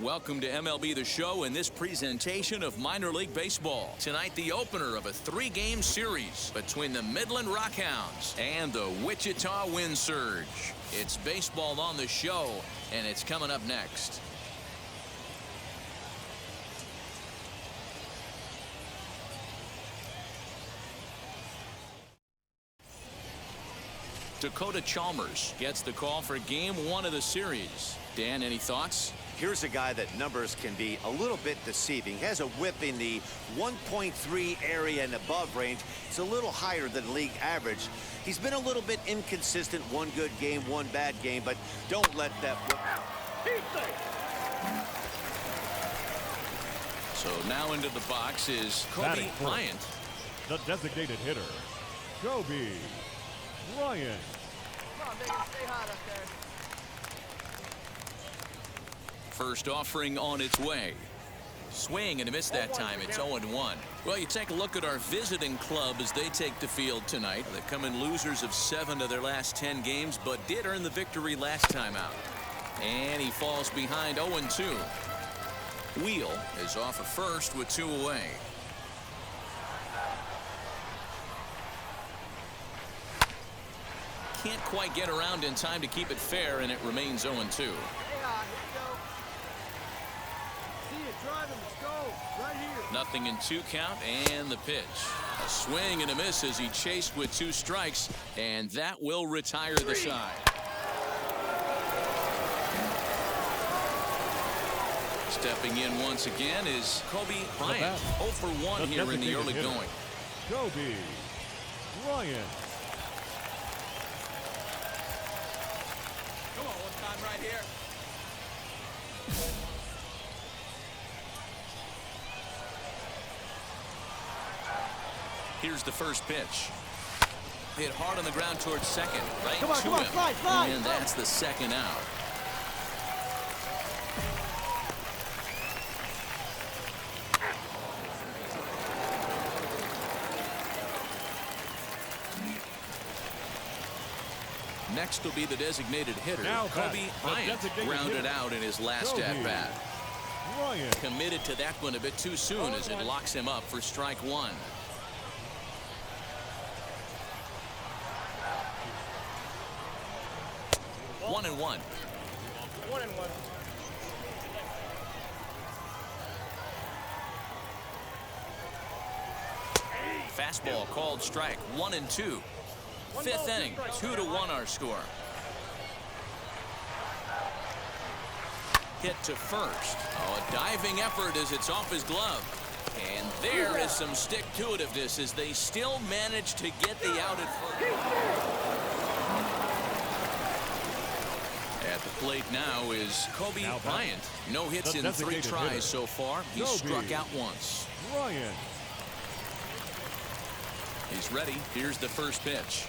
Welcome to MLB The Show and this presentation of minor league baseball. Tonight, the opener of a 3-game series between the Midland Rockhounds and the Wichita Wind Surge. It's baseball on the show, and it's coming up next. Dakota Chalmers gets the call for Game 1 of the series. Dan, any thoughts? Here's a guy that numbers can be a little bit deceiving. He has a whip in the 1.3 area and above range. It's a little higher than league average. He's been a little bit inconsistent. One good game, one bad game, but don't let that whip. So now into the box is Kobe Bryant. The designated hitter, Kobe Bryant. Come on, baby, stay hot up there. First offering on its way. Swing and a miss that time. It's 0-1. Well, you take a look at our visiting club as they take the field tonight. They come in losers of 7 of their last 10 games, but did earn the victory last time out. And he falls behind 0-2. Wheel is off at first with 2 away. Can't quite get around in time to keep it fair, and it remains 0-2. Nothing in 2 count, and the pitch. A swing and a miss as he chased with 2 strikes, and that will retire the side. Stepping in once again is Kobe Bryant. 0 for 1 here in the early going. Kobe Bryant. Come on, one time right here. Here's the first pitch. Hit hard on the ground towards second. Right Come on, to come on, him. slide. And that's the second out. Next will be the designated hitter, Now Kobe Bryant, grounded out in his last at-bat. Committed to that one a bit too soon as it locks him up for strike 1. One and one. Fastball called strike. 1-2. 5th inning. 2-1 our score. Hit to first. Oh, a diving effort as it's off his glove. And there is some stick-to-itiveness as they still manage to get the out at first. At the plate now is Kobe Bryant. No hits in 3 tries so far. He's struck out once. Bryant. He's ready. Here's the first pitch.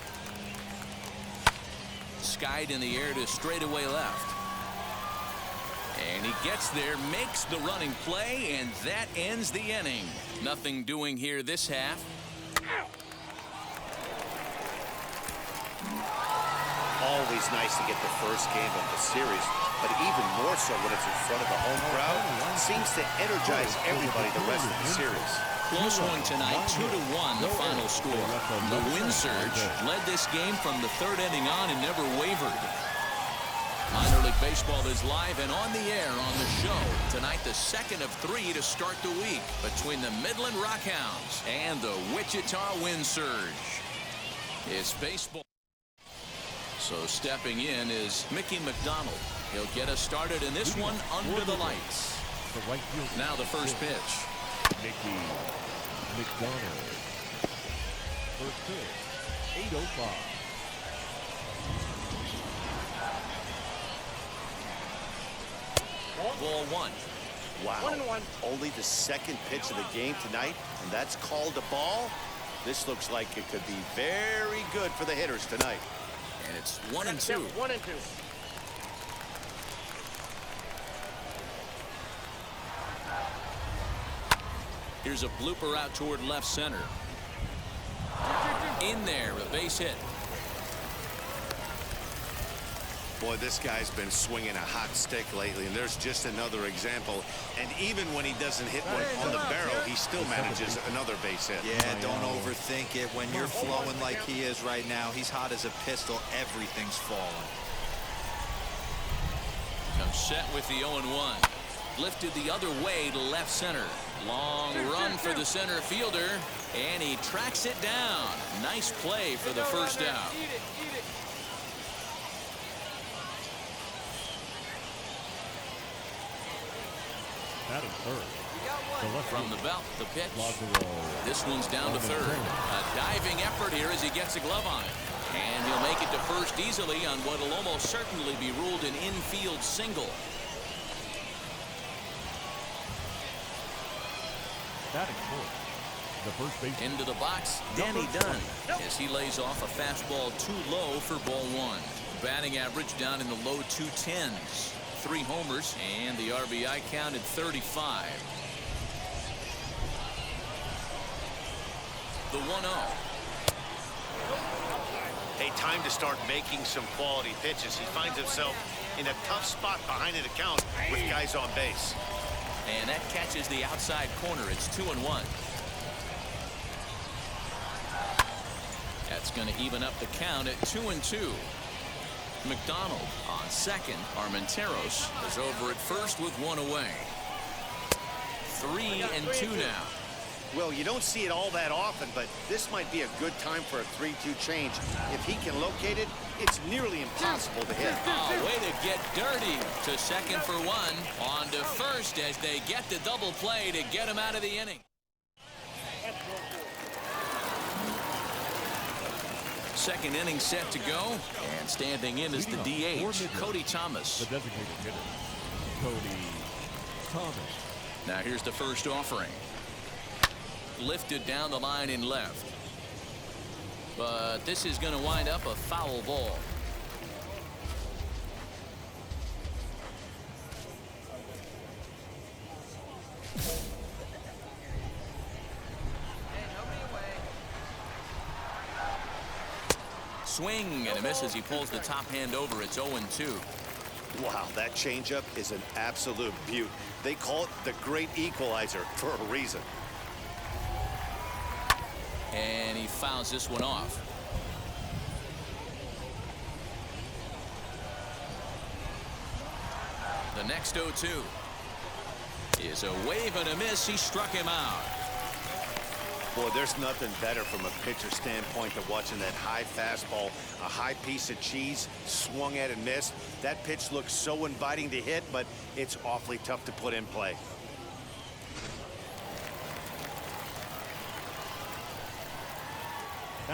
Skied in the air to straightaway left. And he gets there, makes the running play, and that ends the inning. Nothing doing here this half. Always nice to get the first game of the series, but even more so when it's in front of the home crowd. Seems to energize everybody the rest of the series. Close one tonight, 2-1 the final score. The Wind Surge led this game from the 3rd inning on and never wavered. Minor League Baseball is live and on the air on the show. Tonight, the 2nd of 3 to start the week between the Midland Rockhounds and the Wichita Wind Surge. It's baseball. So stepping in is Mickey McDonald. He'll get us started in this one under the lights. Now the first pitch. Mickey McDonald. First pitch, 8:05. Ball 1. Wow. 1-1. Only the 2nd pitch of the game tonight, and that's called a ball. This looks like it could be very good for the hitters tonight. And it's 1-2. 1-2. Here's a blooper out toward left center. In there, a base hit. Boy, this guy's been swinging a hot stick lately, and there's just another example. And even when he doesn't hit one on the barrel, he still manages another base hit. Yeah, don't overthink it. When you're flowing like he is right now, he's hot as a pistol. Everything's falling. Comes set with the 0-1. Lifted the other way to left center. Long run for the center fielder, and he tracks it down. Nice play for the first out. Batting third. From the belt, the pitch. Lazaro. This one's down to third. A diving effort here as he gets a glove on it. And he'll make it to first easily on what will almost certainly be ruled an infield single. Batting fourth. The first base. Into the box, Danny Dunn, as he lays off a fastball too low for ball one. Batting average down in the low 210s. 3 homers, and the RBI count at 35. The 1-0. Hey, time to start making some quality pitches. He finds himself in a tough spot behind an account with guys on base. And that catches the outside corner. It's 2-1. That's going to even up the count at 2-2. McDonald on second. Armenteros is over at first with 1 away. 3-2 now. Well, you don't see it all that often, but this might be a good time for a 3-2 change. If he can locate it, it's nearly impossible to hit. Oh, way to get dirty. To second for 1. On to first as they get the double play to get him out of the inning. Second inning set to go, and standing in is the DH, Cody Thomas. The designated hitter, Cody Thomas. Now here's the first offering. Lifted down the line in left. But this is going to wind up a foul ball. Swing and a miss as he pulls the top hand over. It's 0-2. Wow, that changeup is an absolute beaut. They call it the great equalizer for a reason. And he fouls this one off. The next 0-2 is a wave and a miss. He struck him out. Boy, there's nothing better from a pitcher standpoint than watching that high fastball, a high piece of cheese, swung at and missed. That pitch looks so inviting to hit, but it's awfully tough to put in play.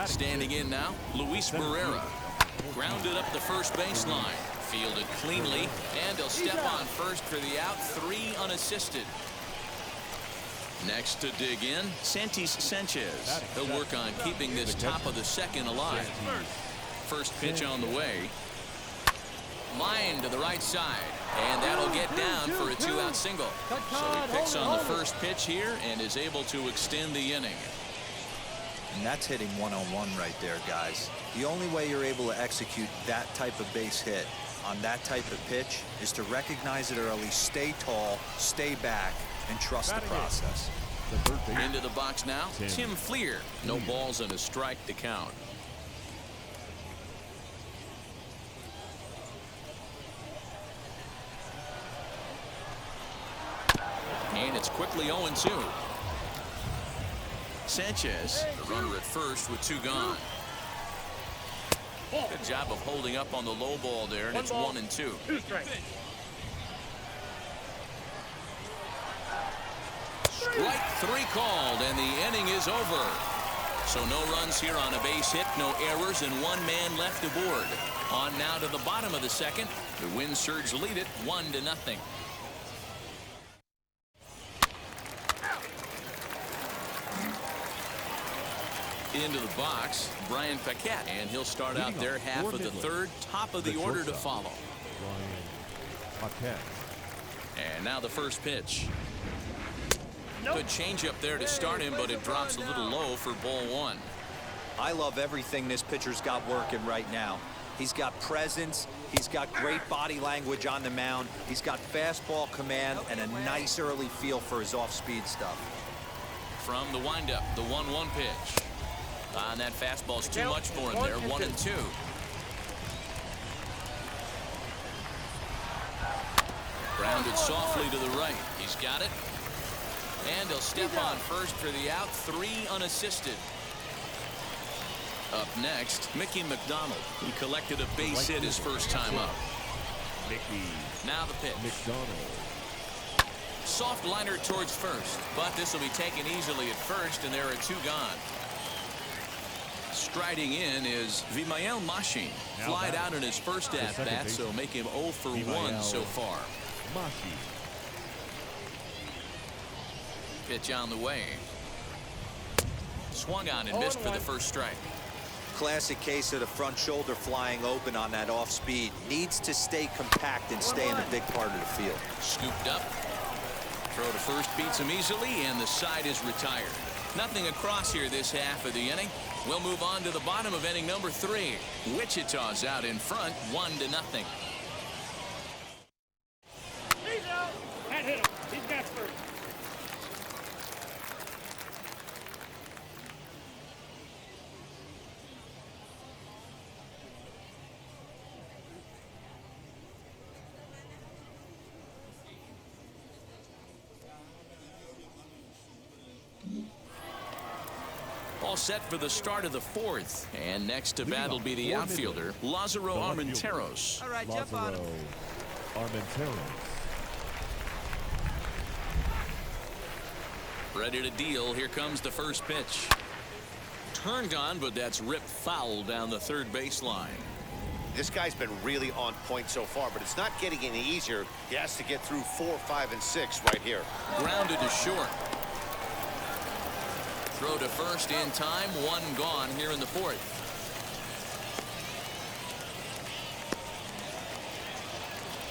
Standing in now, Luis Barrera. Grounded up the first baseline. Fielded cleanly, and he'll step on first for the out. 3 unassisted. Next to dig in, Santis Sanchez. He'll work on keeping this top of the second alive. First pitch on the way. Line to the right side, and that'll get down for a 2-out single. So he picks on the first pitch here and is able to extend the inning. And that's hitting one-on-one right there, guys. The only way you're able to execute that type of base hit on that type of pitch is to recognize it early, stay tall, stay back, and trust the process. Into the box now, Tim Fleer. No balls and a strike to count. And it's quickly 0-2. Sanchez, the runner at first with 2 gone. Good job of holding up on the low ball there, and it's 1-2. Strike 3 called, and the inning is over. So no runs here on a base hit, no errors, and 1 man left aboard. On now to the bottom of the second. The Wind Surge lead it 1-0. Into the box, Brian Paquette, and he'll start out there half of the third, top of the order to follow. And now the first pitch. Good change up there to start him, but it drops a little low for ball 1. I love everything this pitcher's got working right now. He's got presence. He's got great body language on the mound. He's got fastball command and a nice early feel for his off-speed stuff. From the windup, the 1-1 pitch. And that fastball's too much for him there. 1-2. Grounded softly to the right. He's got it. And he'll step on first for the out. 3 unassisted. Up next, Mickey McDonald. He collected a base hit his first time up. Now the pitch. McDonald. Soft liner towards first, but this will be taken easily at first, and there are 2 gone. Striding in is Vimael Machin. Flied out in his first at-bat, so make him 0 for 1 so far. Mashi. Pitch on the way. Swung on and missed for the first strike. Classic case of the front shoulder flying open on that off speed. Needs to stay compact and stay in a big part of the field. Scooped up. Throw to first beats him easily, and the side is retired. Nothing across here this half of the inning. We'll move on to the bottom of inning number 3. Wichita's out in front, 1-0. He's out. That hit him. He's got first. All set for the start of the 4th. And next to bat will be the outfielder, Lázaro Armenteros. All right, jump on him. Armenteros. Ready to deal. Here comes the first pitch. Turned on, but that's ripped foul down the third baseline. This guy's been really on point so far, but it's not getting any easier. He has to get through 4, 5, and 6 right here. Grounded to short. Throw to first in time. 1 gone here in the 4th.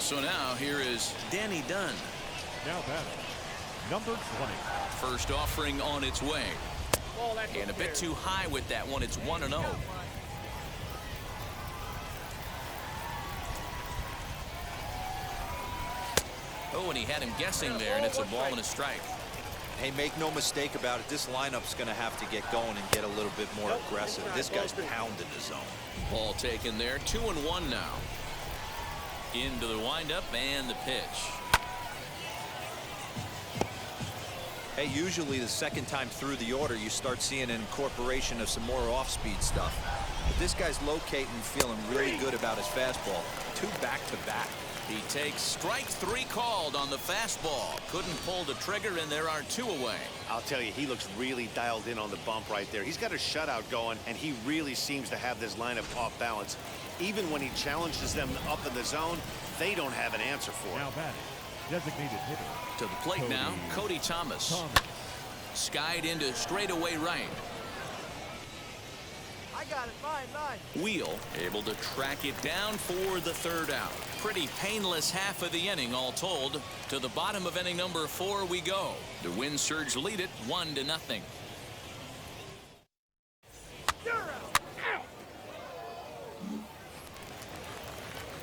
So now here is Danny Dunn. Now batting, number 20. First offering on its way. Oh, that's And a bit too high with that one. It's 1-0. Oh, and he had him guessing there, and it's a ball and a strike. Hey, make no mistake about it. This lineup's going to have to get going and get a little bit more aggressive. This guy's pounding the zone. Ball taken there. 2-1 now. Into the windup and the pitch. Hey, usually the second time through the order, you start seeing an incorporation of some more off-speed stuff. But this guy's locating, feeling really good about his fastball. 2 back-to-back. He takes strike 3 called on the fastball. Couldn't pull the trigger, and there are 2 away. I'll tell you, he looks really dialed in on the bump right there. He's got a shutout going, and he really seems to have this lineup off balance. Even when he challenges them up in the zone, they don't have an answer for him. Now batting, designated hitter. To the plate now, Cody Thomas. Skied into straightaway right. I got it. Mine. Wheel able to track it down for the 3rd out. Pretty painless half of the inning all told. To the bottom of inning number 4 we go. The Wind Surge lead it 1-0.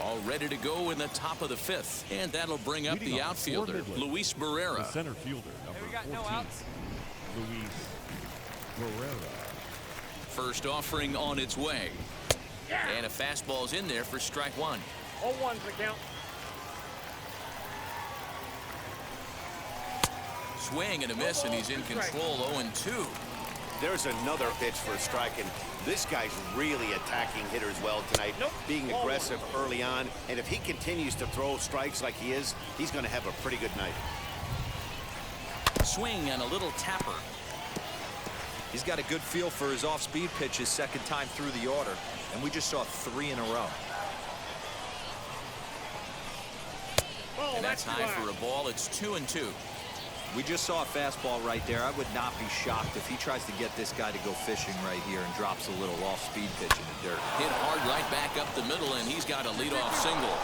All ready to go in the top of the 5th. And that'll bring up Leading the off outfielder, for Midland, Luis the Barrera. center fielder, number we got 14. no outs. Luis Barrera. First offering on its way. And a fastball's in there for strike 1. 0-1's the count. Swing and a miss, and he's in control. 0-2. There's another pitch for a strike, and this guy's really attacking hitters well tonight, being aggressive early on. And if he continues to throw strikes like he is, he's going to have a pretty good night. Swing and a little tapper. He's got a good feel for his off-speed pitches second time through the order, and we just saw 3 in a row. And that's high for a ball. It's 2-2. We just saw a fastball right there. I would not be shocked if he tries to get this guy to go fishing right here and drops a little off-speed pitch in the dirt. Hit hard right back up the middle, and he's got a leadoff single.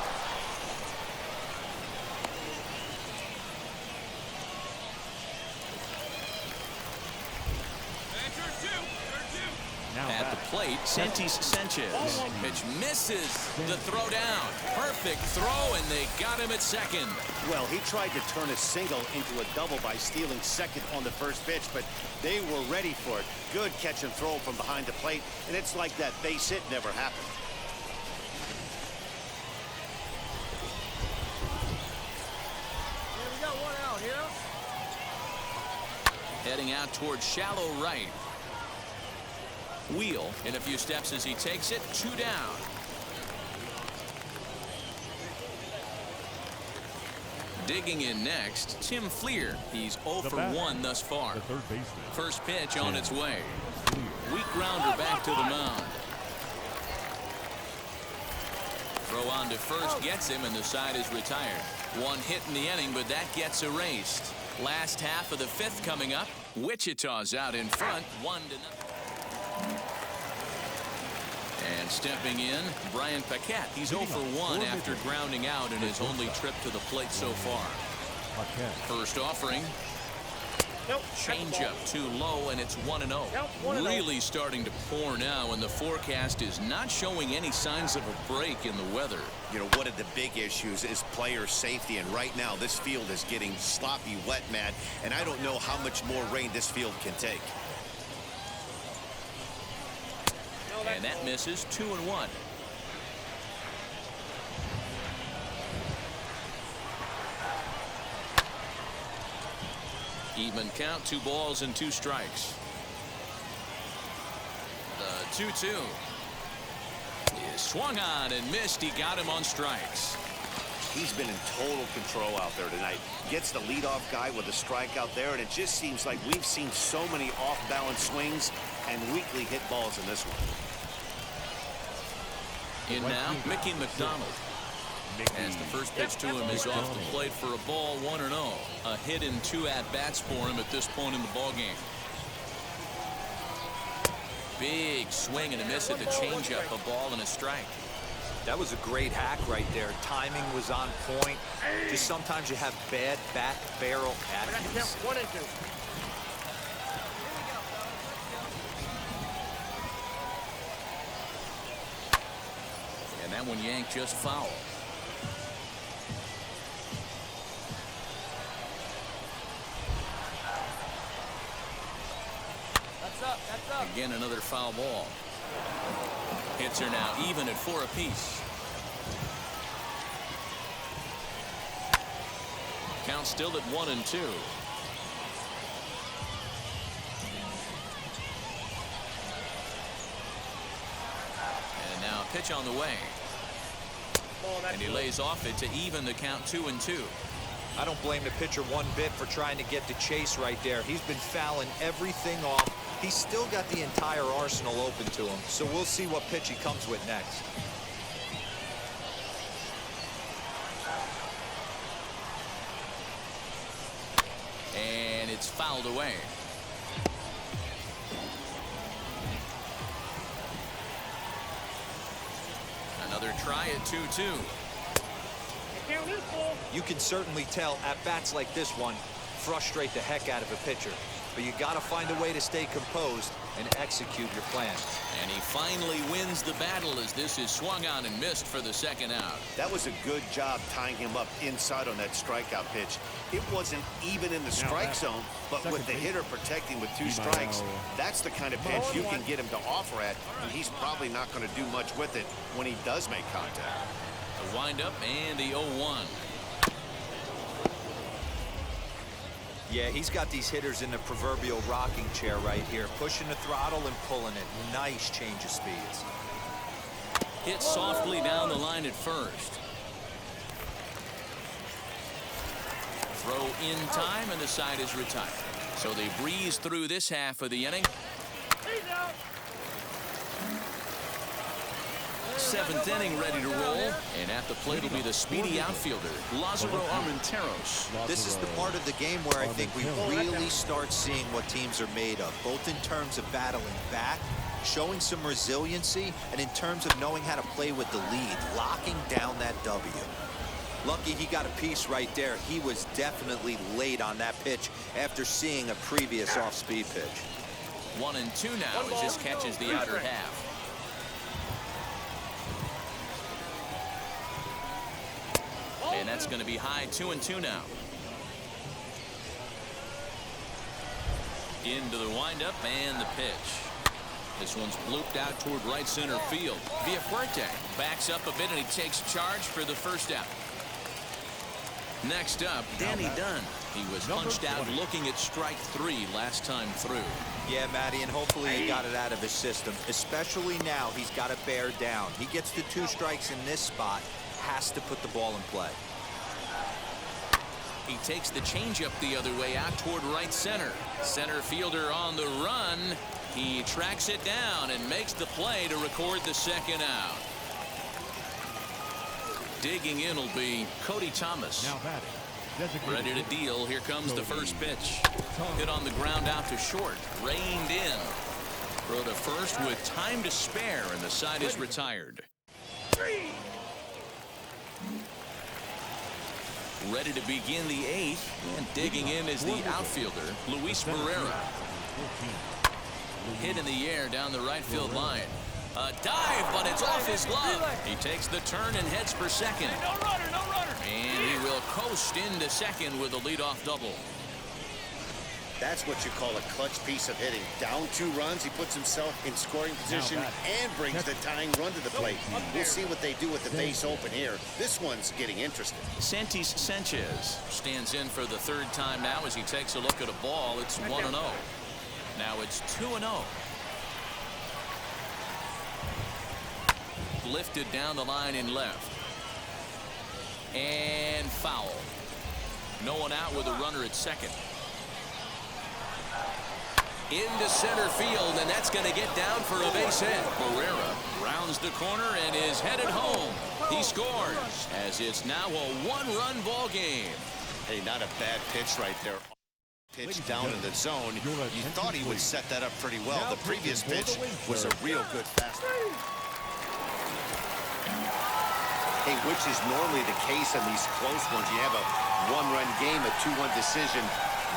Now At plate, Santis Sanchez. Pitch misses the throw down. Perfect throw, and they got him at second. Well, he tried to turn a single into a double by stealing second on the first pitch, but they were ready for it. Good catch and throw from behind the plate, and it's like that base hit never happened. Yeah, we got one out here. Heading out towards shallow right. Wheel in a few steps as he takes it. 2 down. Digging in next, Tim Fleer. He's 0 for 1 thus far. The third baseman. First pitch on its way. Weak grounder back to the mound. Throw on to first gets him, and the side is retired. One hit in the inning, but that gets erased. Last half of the 5th coming up. Wichita's out in front, 1-0. And stepping in, Brian Paquette. He's 0 for 1 after grounding out in his only trip to the plate so far. First offering. Nope. Changeup too low, and it's 1-0. Nope, 1-0. Really starting to pour now, and the forecast is not showing any signs of a break in the weather. You know, one of the big issues is player safety, and right now this field is getting sloppy wet, Matt, and I don't know how much more rain this field can take. And that misses. 2-1. Even count, 2 balls and 2 strikes. The 2-2 is swung on and missed. He got him on strikes. He's been in total control out there tonight. Gets the leadoff guy with a strikeout there, and it just seems like we've seen so many off-balance swings and weakly hit balls in this one. In now, Mickey McDonald. As the first pitch to him is off the plate for a ball, 1-0. A hit in 2 at-bats for him at this point in the ballgame. Big swing and a miss at the changeup, a ball and a strike. That was a great hack right there. Timing was on point. Just sometimes you have bad back barrel attitudes. 1 and 2. And that one yanked just foul. That's up. Again, another foul ball. Hits are now even at 4 apiece. Count still at 1-2. And now a pitch on the way. And he lays off it to even the count 2-2. I don't blame the pitcher one bit for trying to get the chase right there. He's been fouling everything off. He's still got the entire arsenal open to him, so we'll see what pitch he comes with next. And it's fouled away. Another try at 2-2. Count is full. You can certainly tell at bats like this one frustrate the heck out of a pitcher, but you got to find a way to stay composed and execute your plan. And he finally wins the battle as this is swung on and missed for the 2nd out. That was a good job tying him up inside on that strikeout pitch. It wasn't even in the strike zone, but with the hitter protecting with 2 strikes, that's the kind of pitch you can get him to offer at, and he's probably not going to do much with it when he does make contact. The windup and the 0-1. Yeah, he's got these hitters in the proverbial rocking chair right here, pushing the throttle and pulling it. Nice change of speeds. Hit softly down the line at first. Throw in time, and the side is retired. So they breeze through this half of the inning. He's out. 7th inning ready to roll, and at the plate will be the speedy outfielder, Lázaro Armenteros. This is the part of the game where I think we really start seeing what teams are made of, both in terms of battling back, showing some resiliency, and in terms of knowing how to play with the lead, locking down that W. Lucky he got a piece right there. He was definitely late on that pitch after seeing a previous off-speed pitch. 1-2 now as this catches the outer half. That's going to be high 2-2 now. Into the windup and the pitch. This one's blooped out toward right center field. Villafuerte backs up a bit and he takes charge for the first out. Next up, Danny Dunn. He was punched out looking at strike 3 last time through. Yeah, Matty, and hopefully he got it out of his system. Especially now, he's got to bear down. He gets the 2 strikes in this spot, has to put the ball in play. He takes the changeup the other way out toward right center. Center fielder on the run. He tracks it down and makes the play to record the second out. Digging in will be Cody Thomas. Now batting. Ready to deal. Here comes the first pitch. Hit on the ground out to short. Reined in. Throw to first with time to spare, and the side is retired. Ready to begin the 8th, and digging in is the outfielder, Luis Barrera. Hit in the air down the right field line. A dive, but it's off his glove. He takes the turn and heads for second. No runner, no runner. And he will coast into second with a leadoff double. That's what you call a clutch piece of hitting. Down 2 runs, he puts himself in scoring position and brings the tying run to the plate. We'll see what they do with the base open here. This one's getting interesting. Santis Sanchez stands in for the 3rd time now as he takes a look at a ball. It's 1-0. Now it's 2-0. Lifted down the line in left. And foul. No one out with a runner at second. Into center field, and that's going to get down for a base hit. Barrera rounds the corner and is headed home. He scores as it's now a 1-run ball game. Hey, not a bad pitch right there. Pitch down in the zone. You thought he would set that up pretty well. The previous pitch was a real good fastball. Hey, which is normally the case in these close ones. You have a 1-run game, a 2-1 decision.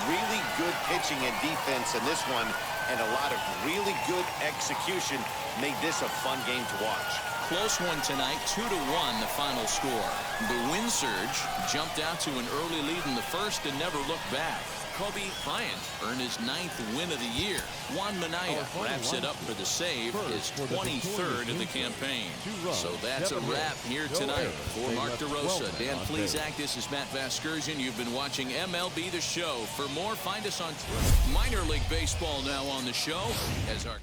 Really good pitching and defense in this one, and a lot of really good execution made this a fun game to watch. Close one tonight, 2-1 the final score. The Wind Surge jumped out to an early lead in the first and never looked back. Kobe Bryant earned his 9th win of the year. Juan Minaya wraps it up for the save, his 23rd of the campaign. So that's a wrap here tonight. For Mark DeRosa, Dan Plesac, this is Matt Vasgersian. You've been watching MLB The Show. For more, find us on Minor League Baseball now on the show as our...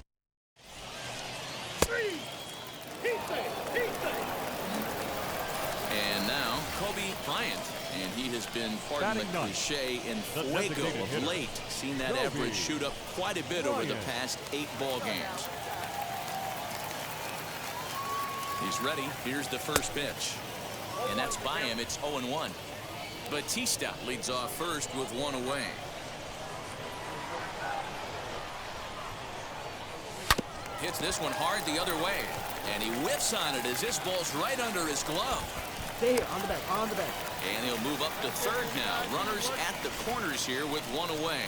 And now, Kobe Bryant. And he has been, pardon the cliche, in fuego of late. Seen that average shoot up quite a bit over the past 8 ball games. He's ready. Here's the first pitch. And that's by him. It's 0-1. Batista leads off first with 1 away. Hits this one hard the other way. And he whiffs on it as this ball's right under his glove. Stay here, on the back, on the back. And he'll move up to third now. Runners at the corners here with 1 away.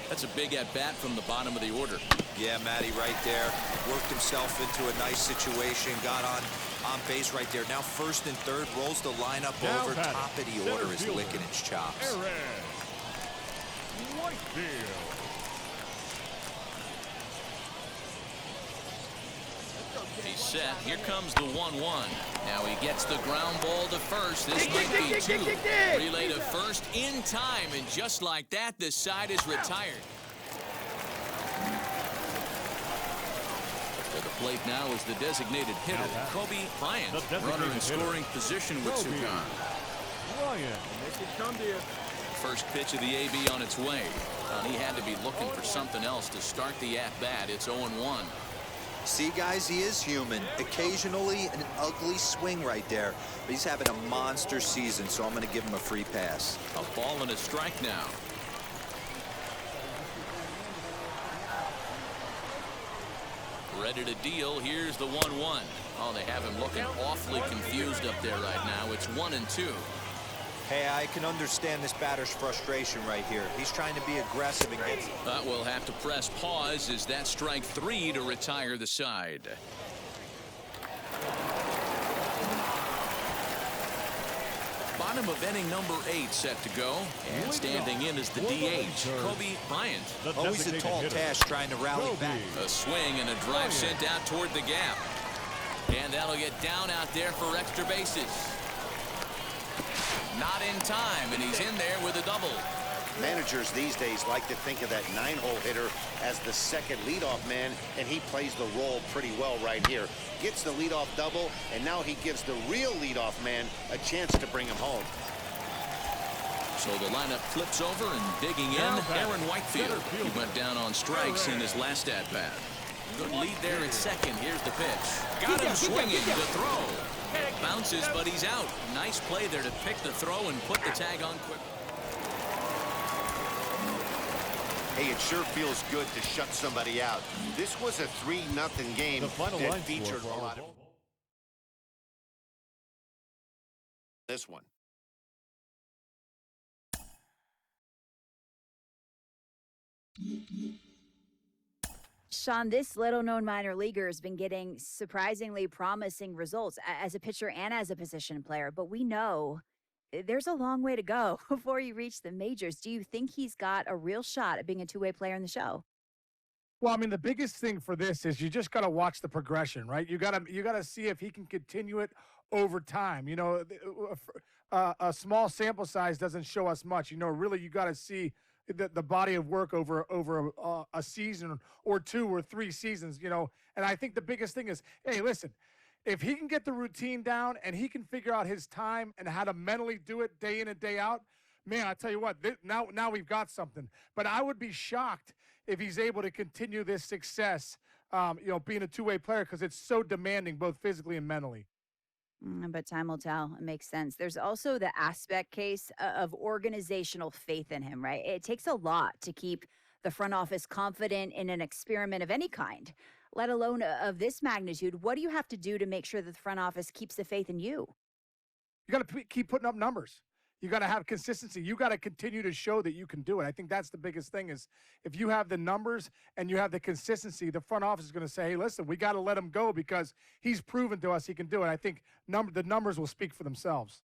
That's a big at-bat from the bottom of the order. Yeah, Matty, right there. Worked himself into a nice situation. Got on base right there. Now first and third. Rolls the lineup over. Top of the order is licking its chops. He's set. Here comes the 1-1. Now he gets the ground ball to first. This might be 2. Relay to first in time, and just like that, the side is retired. To the plate now is the designated hitter, Kobe Bryant. Runner in scoring position with Sugan. Make it come to you. First pitch of the AB on its way. He had to be looking for something else to start the at-bat. It's 0-1. See, guys, he is human. Occasionally an ugly swing right there, but he's having a monster season, so I'm going to give him a free pass. A ball and a strike now. Ready to deal. Here's the 1-1. Oh, they have him looking awfully confused up there right now. It's 1-2. Hey, I can understand this batter's frustration right here. He's trying to be aggressive against... But we'll have to press pause as that strike 3 to retire the side. bottom of inning number 8 set to go. And standing in is the DH, Kobe Bryant. Always a tall task trying to rally back. A swing and a drive sent out toward the gap. And that'll get down out there for extra bases. Not in time, and he's in there with a double. Managers these days like to think of that 9-hole hitter as the second leadoff man, and he plays the role pretty well right here. Gets the leadoff double, and now he gives the real leadoff man a chance to bring him home. So the lineup flips over and digging in, Aaron Whitefield. He went down on strikes in his last at-bat. Good lead there at second. Here's the pitch. Got him swinging. The throw. Bounces, but he's out. Nice play there to pick the throw and put the tag on quick. Hey, it sure feels good to shut somebody out. This was a 3-0 game that featured a lot of this one. Sean, this little-known minor leaguer has been getting surprisingly promising results as a pitcher and as a position player, but we know there's a long way to go before you reach the majors. Do you think he's got a real shot at being a two-way player in the show? Well, I mean, the biggest thing for this is you just got to watch the progression, right? You got to see if he can continue it over time. You know, a small sample size doesn't show us much. You know, really, you got to see the body of work over a season or 2 or 3 seasons. You know, and I think the biggest thing is, hey, listen. If he can get the routine down and he can figure out his time and how to mentally do it day in and day out, man, I tell you what, now we've got something. But I would be shocked if he's able to continue this success, you know, being a two-way player, because it's so demanding both physically and mentally. But time will tell. It makes sense. There's also the aspect case of organizational faith in him, right? It takes a lot to keep the front office confident in an experiment of any kind, let alone of this magnitude. What do you have to do to make sure that the front office keeps the faith in you? You got to keep putting up numbers. You got to have consistency. You got to continue to show that you can do it. I think that's the biggest thing is if you have the numbers and you have the consistency, the front office is going to say, hey, listen, we got to let him go because he's proven to us he can do it. I think the numbers will speak for themselves.